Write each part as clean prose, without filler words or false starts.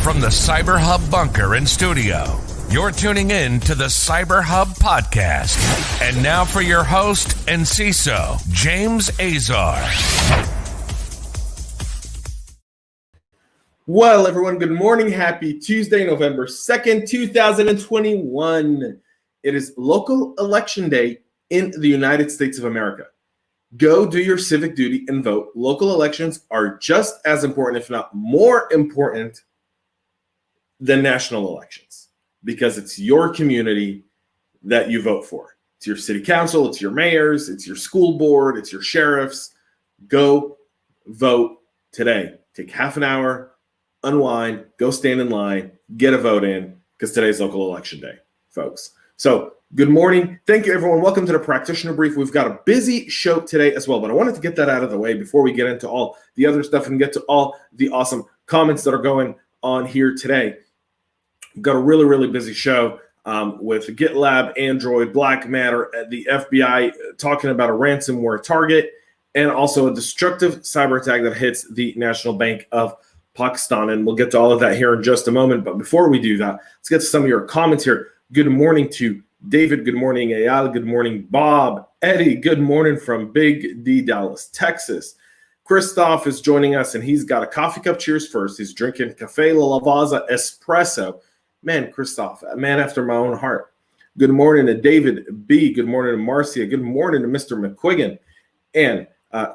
From the CyberHub bunker and studio, you're tuning in to the CyberHub podcast. And now for your host and CISO, James Azar. Well, everyone, good morning. Happy Tuesday, November 2nd, 2021. It is local election day in the United States of America. Go do your civic duty and vote. Local elections are just as important, if not more important, than national elections, because it's your community that you vote for. It's your city council, it's your mayors, it's your school board, it's your sheriffs. Go vote today. Take half an hour, unwind, go stand in line, get a vote in, because today's local election day, folks. So good morning. Thank you, everyone. Welcome to the Practitioner Brief. We've got a busy show today as well, but I wanted to get that out of the way before we get into all the other stuff and get to all the awesome comments that are going on here today. We've got a really, really busy show with GitLab, Android, BlackMatter, the FBI talking about a ransomware target, and also a destructive cyber attack that hits the National Bank of Pakistan. And we'll get to all of that here in just a moment. But before we do that, let's get to some of your comments here. Good morning to David. Good morning, Ayala. Good morning, Bob. Eddie, good morning from Big D, Dallas, Texas. Christoph is joining us, and he's got a coffee cup. Cheers first. He's drinking Cafe Lavazza Espresso. Man, Christoph, a man after my own heart. Good morning to David B. Good morning to Marcia. Good morning to Mr. McQuiggan. And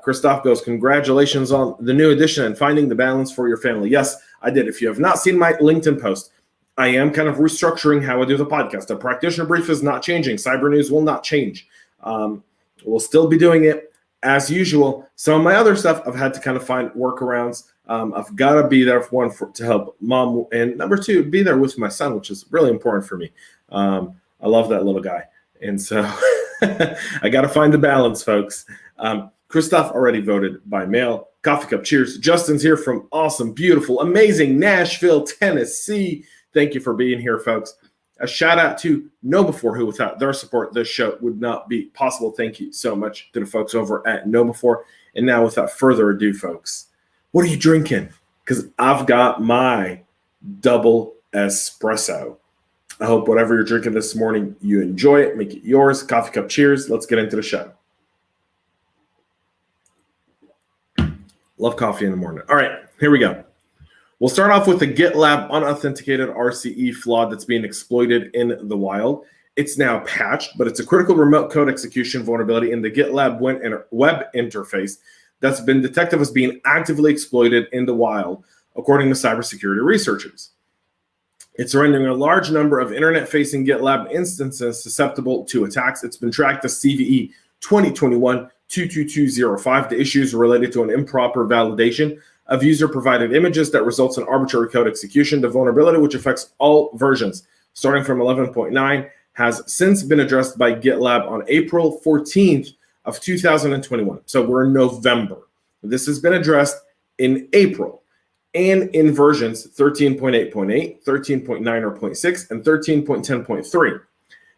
Christoph goes, congratulations on the new edition and finding the balance for your family. Yes, I did. If you have not seen my LinkedIn post, I am kind of restructuring how I do the podcast. The Practitioner Brief is not changing. CyberNews will not change. We'll still be doing it as usual. Some of my other stuff, I've had to kind of find workarounds. I've got to be there to help mom, and number two, be there with my son, which is really important for me. I love that little guy, and so I got to find the balance, folks. Christoph already voted by mail. Coffee cup, cheers. Justin's here from awesome, beautiful, amazing Nashville, Tennessee. Thank you for being here, folks. A shout out to KnowBe4, who without their support, this show would not be possible. Thank you so much to the folks over at KnowBe4. And now, without further ado, folks, what are you drinking? Because I've got my double espresso. I hope whatever you're drinking this morning, you enjoy it. Make it yours. Coffee cup, cheers. Let's get into the show. Love coffee in the morning. All right, here we go. We'll start off with the GitLab unauthenticated RCE flaw that's being exploited in the wild. It's now patched, but it's a critical remote code execution vulnerability in the GitLab web interface that's been detected as being actively exploited in the wild, according to cybersecurity researchers. It's rendering a large number of internet-facing GitLab instances susceptible to attacks. It's been tracked as CVE 2021-22205. The issues related to an improper validation of user-provided images that results in arbitrary code execution. The vulnerability, which affects all versions, starting from 11.9, has since been addressed by GitLab on April 14th of 2021. So we're in November. This has been addressed in April and in versions 13.8.8, 13.9.6, and 13.10.3.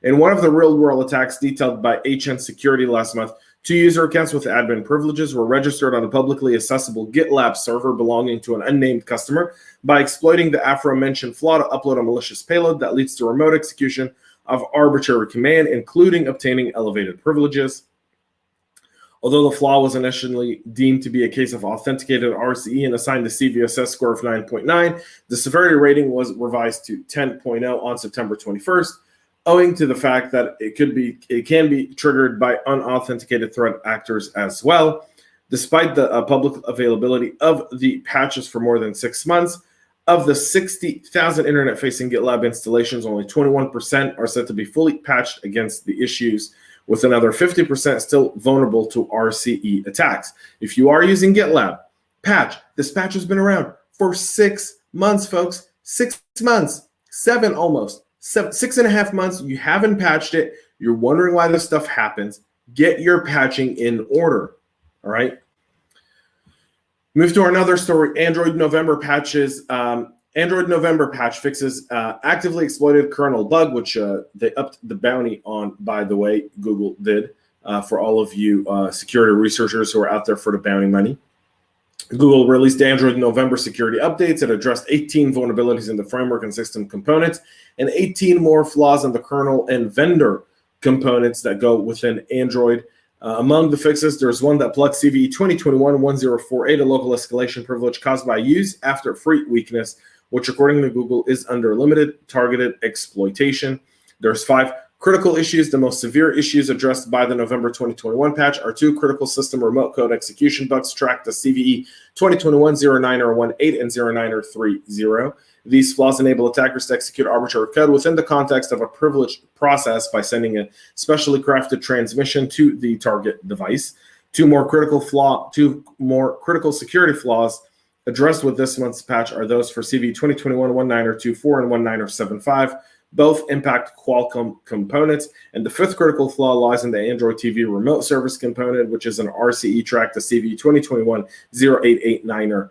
In one of the real-world attacks detailed by HN Security last month, 2 user accounts with admin privileges were registered on a publicly accessible GitLab server belonging to an unnamed customer by exploiting the aforementioned flaw to upload a malicious payload that leads to remote execution of arbitrary command, including obtaining elevated privileges. Although the flaw was initially deemed to be a case of authenticated RCE and assigned a CVSS score of 9.9, the severity rating was revised to 10.0 on September 21st, owing to the fact that it can be triggered by unauthenticated threat actors as well. Despite the public availability of the patches for more than 6 months, of the 60,000 internet-facing GitLab installations, only 21% are said to be fully patched against the issues, with another 50% still vulnerable to RCE attacks. If you are using GitLab, patch. This patch has been around for 6 months, folks. 6 months, 7 almost. 6.5 months, you haven't patched it. You're wondering why this stuff happens. Get your patching in order, all right? Move to another story. Android November patch fixes actively exploited kernel bug, which they upped the bounty on, by the way, Google did, for all of you security researchers who are out there for the bounty money. Google released Android November security updates that addressed 18 vulnerabilities in the framework and system components and 18 more flaws in the kernel and vendor components that go within Android. Among the fixes, there's one that plugs CVE 2021-1048, a local escalation privilege caused by use after free weakness, which according to Google is under limited targeted exploitation. There's 5 critical issues. The most severe issues addressed by the November 2021 patch are 2 critical system remote code execution bugs tracked as CVE 2021-09-18 and 09-30. These flaws enable attackers to execute arbitrary code within the context of a privileged process by sending a specially crafted transmission to the target device. 2 more critical security flaws addressed with this month's patch are those for CVE 2021-19-24 and 19-75. Both impact Qualcomm components. And the 5th critical flaw lies in the Android TV remote service component, which is an RCE track to CVE 2021-0889.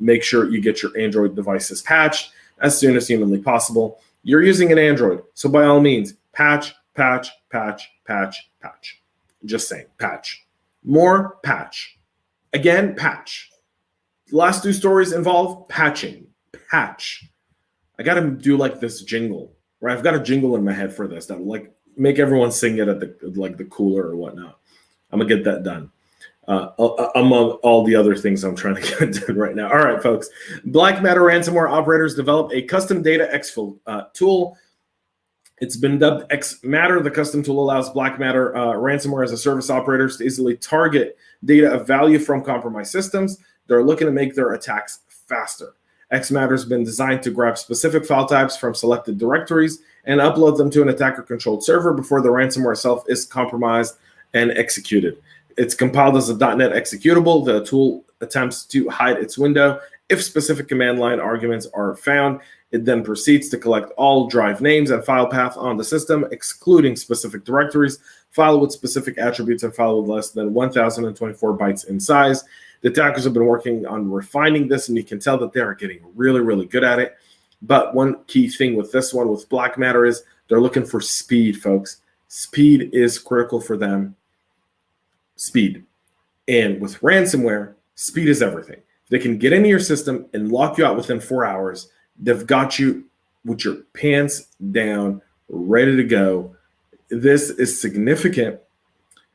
Make sure you get your Android devices patched as soon as humanly possible. You're using an Android, so by all means, patch. Just saying, patch. More patch. Again, patch. The last 2 stories involve patching. Patch. I got to do like this jingle, right? I've got a jingle in my head for this that will like make everyone sing it at the cooler or whatnot. I'm gonna get that done. Among all the other things I'm trying to get done right now. All right, folks. BlackMatter ransomware operators developed a custom data exfil tool. It's been dubbed XMatter. The custom tool allows BlackMatter ransomware as a service operators to easily target data of value from compromised systems. They're looking to make their attacks faster. XMatter has been designed to grab specific file types from selected directories and upload them to an attacker-controlled server before the ransomware itself is compromised and executed. It's compiled as a .NET executable. The tool attempts to hide its window. If specific command line arguments are found, it then proceeds to collect all drive names and file path on the system, excluding specific directories, file with specific attributes, and file with less than 1,024 bytes in size. The attackers have been working on refining this, and you can tell that they are getting really, really good at it. But one key thing with this one, with BlackMatter, is they're looking for speed, folks. Speed is critical for them. Speed. And with ransomware, speed is everything. If they can get into your system and lock you out within 4 hours, they've got you with your pants down, ready to go. This is significant.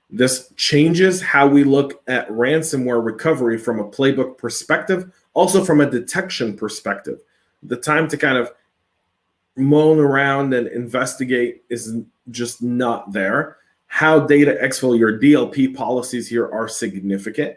This changes how we look at ransomware recovery from a playbook perspective, also from a detection perspective. The time to kind of moan around and investigate is just not there. How data exfil, your DLP policies here are significant.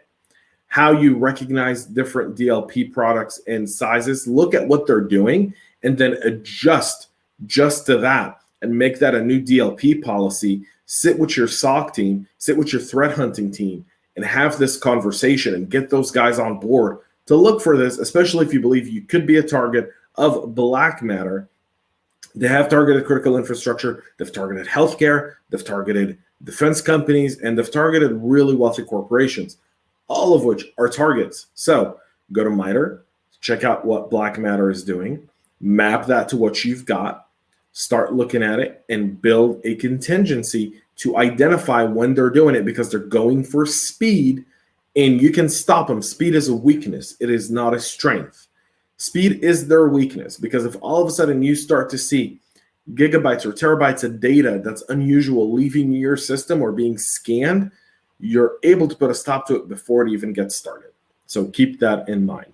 How you recognize different DLP products and sizes, look at what they're doing, and then adjust just to that and make that a new DLP policy. Sit with your SOC team, sit with your threat hunting team, and have this conversation and get those guys on board to look for this, especially if you believe you could be a target of BlackMatter. They have targeted critical infrastructure, they've targeted healthcare, they've targeted defense companies, and they've targeted really wealthy corporations, all of which are targets. So go to MITRE, check out what BlackMatter is doing, map that to what you've got, start looking at it, and build a contingency to identify when they're doing it, because they're going for speed, and you can stop them. Speed is a weakness. It is not a strength. Speed is their weakness, because if all of a sudden you start to see gigabytes or terabytes of data that's unusual leaving your system or being scanned, you're able to put a stop to it before it even gets started. So keep that in mind.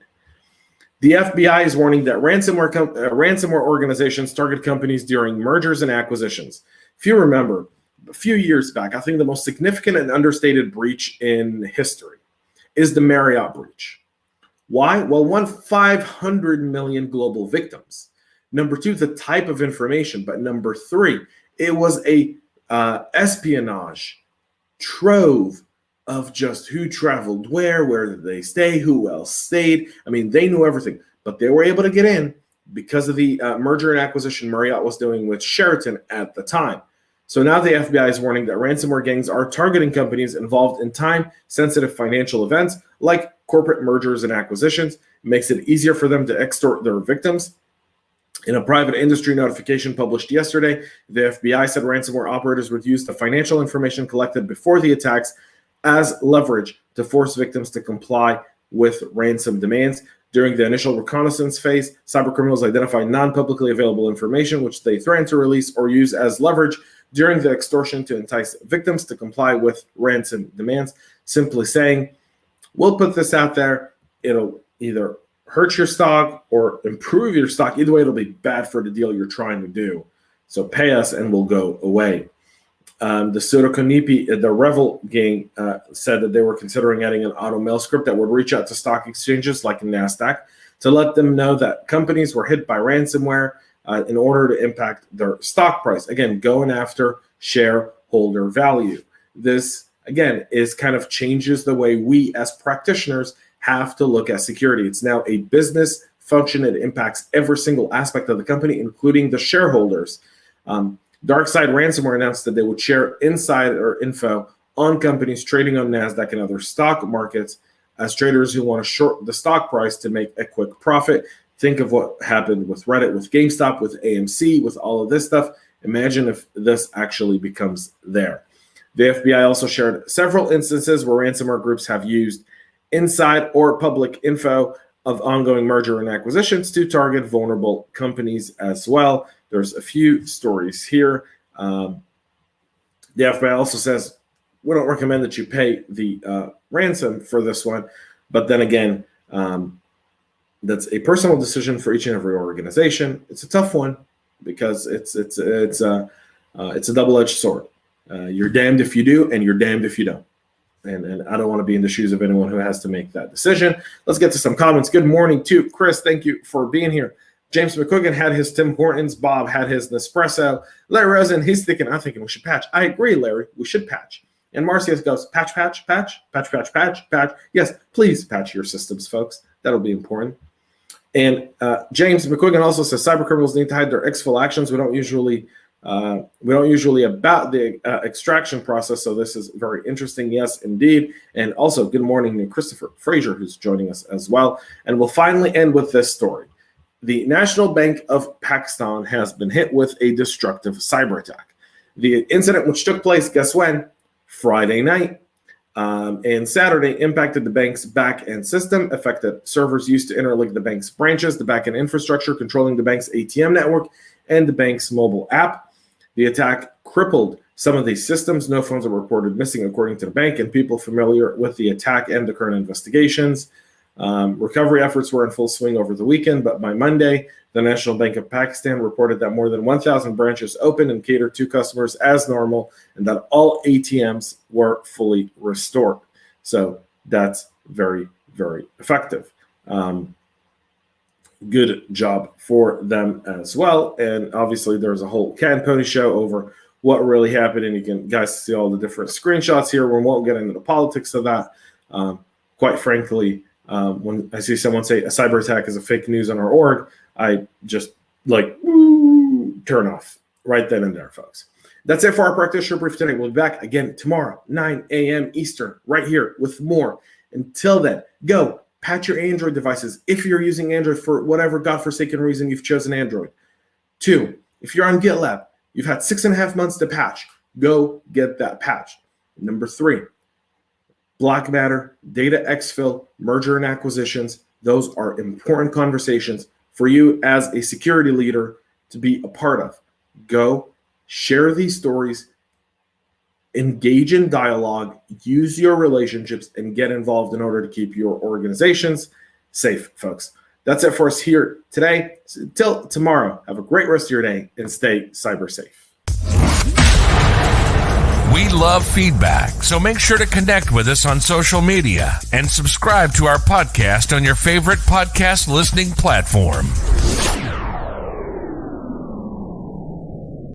The FBI is warning that ransomware organizations target companies during mergers and acquisitions. If you remember, a few years back, I think the most significant and understated breach in history is the Marriott breach. Why? Well, 500 million global victims. Number 2, the type of information. But number 3, it was a espionage trove of just who traveled where did they stay, who else stayed. I mean, they knew everything, but they were able to get in because of the merger and acquisition Marriott was doing with Sheraton at the time. So now the FBI is warning that ransomware gangs are targeting companies involved in time-sensitive financial events like corporate mergers and acquisitions. It makes it easier for them to extort their victims. In a private industry notification published yesterday, the FBI said ransomware operators would use the financial information collected before the attacks as leverage to force victims to comply with ransom demands. During the initial reconnaissance phase, cybercriminals identify non-publicly available information which they threaten to release or use as leverage during the extortion to entice victims to comply with ransom demands, simply saying, we'll put this out there, it'll either hurt your stock or improve your stock. Either way, it'll be bad for the deal you're trying to do. So pay us and we'll go away. The pseudoconipi, the Revel gang, said that they were considering adding an auto mail script that would reach out to stock exchanges like NASDAQ to let them know that companies were hit by ransomware in order to impact their stock price. Again, going after shareholder value. This, again, is kind of changes the way we as practitioners have to look at security. It's now a business function. It impacts every single aspect of the company, including the shareholders. DarkSide Ransomware announced that they would share insider info on companies trading on NASDAQ and other stock markets as traders who want to short the stock price to make a quick profit. Think of what happened with Reddit, with GameStop, with AMC, with all of this stuff. Imagine if this actually becomes there. The FBI also shared several instances where ransomware groups have used inside or public info of ongoing merger and acquisitions to target vulnerable companies as well. There's a few stories here. The FBI also says, we don't recommend that you pay the ransom for this one. But then again, that's a personal decision for each and every organization. It's a tough one because it's a double-edged sword. You're damned if you do, and you're damned if you don't. And I don't want to be in the shoes of anyone who has to make that decision. Let's get to some comments. Good morning to Chris. Thank you for being here. James McCoogan had his Tim Hortons. Bob had his Nespresso. Larry Rosen, I'm thinking we should patch. I agree, Larry. We should patch. And Marcius goes, patch. Yes, please patch your systems, folks. That'll be important. And James McCoogan also says cybercriminals need to hide their exfil actions. We don't usually about the extraction process, so this is very interesting. Yes, indeed. And also, good morning to Christopher Fraser, who's joining us as well. And we'll finally end with this story. The National Bank of Pakistan has been hit with a destructive cyber attack. The incident, which took place, guess when? Friday night. And Saturday impacted the bank's back-end system, affected servers used to interlink the bank's branches, the back-end infrastructure controlling the bank's ATM network, and the bank's mobile app. The attack crippled some of these systems. No phones are reported missing, according to the bank, and people familiar with the attack and the current investigations. Recovery efforts were in full swing over the weekend, but by Monday, the National Bank of Pakistan reported that more than 1,000 branches opened and catered to customers as normal, and that all ATMs were fully restored. So that's very, very effective. Good job for them as well. And obviously there's a whole cat and pony show over what really happened, and you can guys see all the different screenshots here. We won't get into the politics of that. Quite frankly, when I see someone say a cyber attack is a fake news on our org, I just turn off right then and there, folks. That's it for our practitioner brief today. We'll be back again tomorrow, 9 a.m. Eastern, right here with more. Until then, go patch your Android devices if you're using Android for whatever godforsaken reason you've chosen Android. 2, if you're on GitLab, you've had 6.5 months to patch. Go get that patched. Number 3, BlackMatter, data exfil, merger and acquisitions. Those are important conversations for you as a security leader to be a part of. Go share these stories, engage in dialogue, use your relationships, and get involved in order to keep your organizations safe, folks. That's it for us here today. Till tomorrow, have a great rest of your day and stay cyber safe. We love feedback, so make sure to connect with us on social media and subscribe to our podcast on your favorite podcast listening platform.